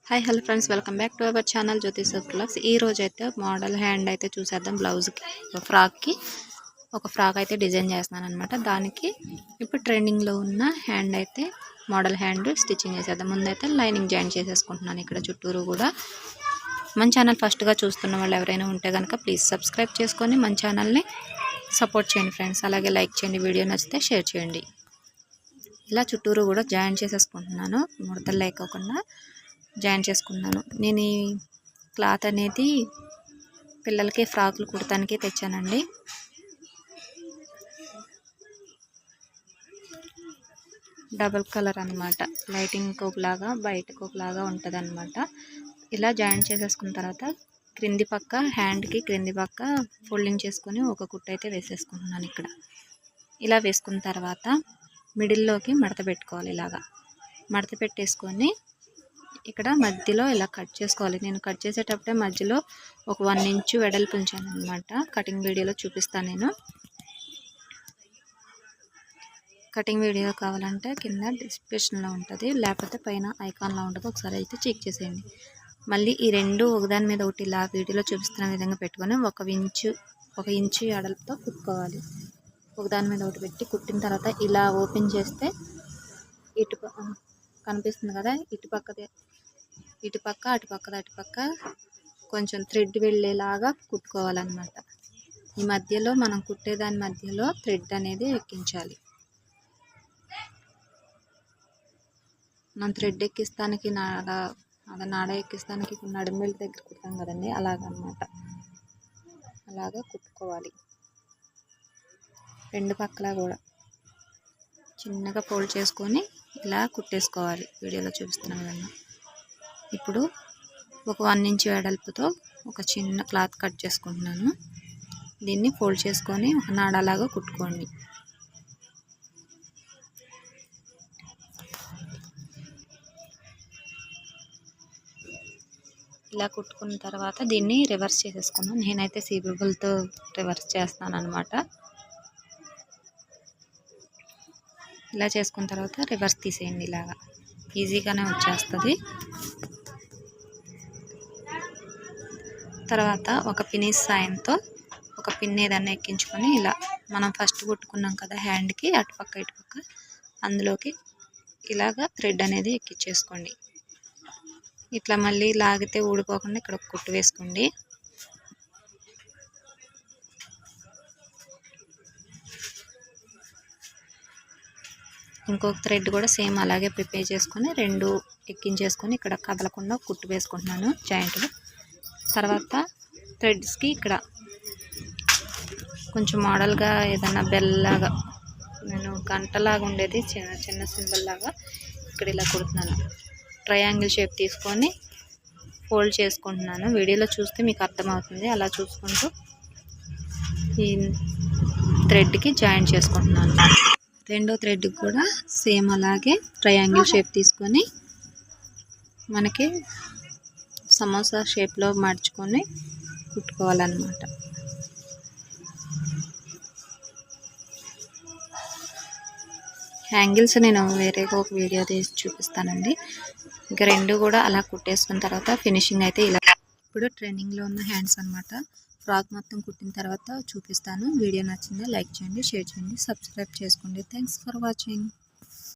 Hi hello friends, welcome back to our channel Jyothi blogs. ఈ రోజు అయితే మోడల్ హ్యాండ్ అయితే చూసేద్దాం. బ్లౌజ్కి ఒక ఫ్రాక్ అయితే డిజైన్ చేస్తున్నాను అనమాట. దానికి ఇప్పుడు ట్రెండింగ్లో ఉన్న హ్యాండ్ అయితే మోడల్ హ్యాండ్ స్టిచ్చింగ్ చేసేద్దాం. ముందైతే లైనింగ్ జాయిన్ చేసేసుకుంటున్నాను. ఇక్కడ చుట్టూరు కూడా మన ఛానల్ ఫస్ట్గా చూస్తున్న వాళ్ళు ఎవరైనా ఉంటే కనుక ప్లీజ్ సబ్స్క్రైబ్ చేసుకొని మన ఛానల్ని సపోర్ట్ చేయండి ఫ్రెండ్స్. అలాగే లైక్ చేయండి, వీడియో నచ్చితే షేర్ చేయండి. ఇలా చుట్టూరు కూడా జాయిన్ చేసేసుకుంటున్నాను, ముడతలు లేకోకుండా జాయిన్ చేసుకున్నాను. నేను ఈ క్లాత్ అనేది పిల్లలకి ఫ్రాకులు కుడటానికి తెచ్చానండి. డబుల్ కలర్ అనమాట, లైటింగ్ కోకులాగా బయట కోకులాగా ఉంటుంది అనమాట. ఇలా జాయిన్ చేసేసుకున్న తర్వాత క్రింది పక్క హ్యాండ్కి క్రింది పక్క ఫోల్డింగ్ చేసుకొని ఒక కుట్టు అయితే వేసేసుకుంటున్నాను. ఇక్కడ ఇలా వేసుకున్న తర్వాత మిడిల్లోకి మడత పెట్టుకోవాలి. ఇలాగా మడత పెట్టేసుకొని ఇక్కడ మధ్యలో ఇలా కట్ చేసుకోవాలి. నేను కట్ చేసేటప్పుడే మధ్యలో ఒక 1 ఇంచు వెడల్పు ఉంచాను అనమాట. కటింగ్ వీడియోలో చూపిస్తాను. నేను కటింగ్ వీడియో కావాలంటే కింద డిస్క్రిప్షన్లో ఉంటుంది, లేకపోతే పైన ఐకాన్లో ఉంటుంది. ఒకసారి అయితే చెక్ చేసేయండి. మళ్ళీ ఈ రెండు ఒకదాని మీద ఒకటి ఇలా వీడియోలో చూపిస్తున్న విధంగా పెట్టుకొని ఒక ఇంచు వెడల్పుతో కుట్టుకోవాలి. ఒకదాని మీద ఒకటి పెట్టి కుట్టిన తర్వాత ఇలా ఓపెన్ చేస్తే ఇటు కనిపిస్తుంది కదా, ఇటుపక్క అటుపక్క కొంచెం థ్రెడ్ వెళ్ళేలాగా కుట్టుకోవాలన్నమాట. ఈ మధ్యలో మనం కుట్టేదాని మధ్యలో థ్రెడ్ అనేది ఎక్కించాలి. మనం థ్రెడ్ ఎక్కిస్తానికి నాడ ఎక్కిస్తానికి నడుము బెల్ట్ దగ్గర కుడతాం కదండి, అలాగనమాట. అలాగా కుట్టుకోవాలి. రెండు పక్కల కూడా చిన్నగా ఫోల్డ్ చేసుకొని ఇలా కుట్టేసుకోవాలి, వీడియోలో చూపిస్తున్న విధంగా. ఇప్పుడు ఒక 1 ఇంచు వెడల్పుతో ఒక చిన్న క్లాత్ కట్ చేసుకుంటున్నాను. దీన్ని ఫోల్డ్ చేసుకొని ఒక నాడలాగా కుట్టుకోండి. ఇలా కుట్టుకున్న తర్వాత దీన్ని రివర్స్ చేసేసుకున్నాను. నేనైతే సీబుల్తో రివర్స్ చేస్తాను అనమాట. ఇలా చేసుకున్న తర్వాత రివర్స్ తీసేయండి. ఇలాగా ఈజీగానే వచ్చేస్తుంది. తర్వాత ఒక పినీస్ సాయంతో ఒక పిన్ ఏదన్నా ఎక్కించుకొని ఇలా మనం ఫస్ట్ కుట్టుకున్నాం కదా హ్యాండ్కి అటుపక్క ఇటుపక్క, అందులోకి ఇలాగా థ్రెడ్ అనేది ఎక్కించేసుకోండి. ఇట్లా మళ్ళీ లాగితే ఊడిపోకుండా ఇక్కడ ఒక కుట్టు వేసుకోండి. ఇంకొక థ్రెడ్ కూడా సేమ్ అలాగే ప్రిపేర్ చేసుకొని రెండు ఎక్కించేసుకొని ఇక్కడ కదలకుండా కుట్టు వేసుకుంటున్నాను జాయింట్లు. తర్వాత థ్రెడ్స్కి ఇక్కడ కొంచెం మోడల్గా ఏదైనా బెల్లాగా, నేను గంటలాగా ఉండేది చిన్న సింబల్ లాగా ఇక్కడ ఇలా కుడుతున్నాను. ట్రయాంగిల్ షేప్ తీసుకొని ఫోల్డ్ చేసుకుంటున్నాను. వీడియోలో చూస్తే మీకు అర్థమవుతుంది. అలా చూసుకుంటూ ఈ థ్రెడ్కి జాయిన్ చేసుకుంటున్నాను. రెండో థ్రెడ్కి కూడా సేమ్ అలాగే ట్రయాంగిల్ షేప్ తీసుకొని మనకి సమోసా షేప్లో మడుచుకొని కుట్టుకోవాలన్నమాట. హ్యాంగిల్స్ నేను వేరేగా ఒక వీడియో తీసి చూపిస్తానండి. ఇంకా రెండు కూడా అలా కుట్టేసుకున్న తర్వాత ఫినిషింగ్ అయితే ఇలా. ఇప్పుడు ట్రెండింగ్లో ఉన్న హ్యాండ్స్ అనమాట. ఫ్రాక్ మొత్తం కుట్టిన తర్వాత చూపిస్తాను. వీడియో నచ్చిందా లైక్ చేయండి, షేర్ చేయండి, సబ్స్క్రైబ్ చేసుకోండి. Thanks for watching.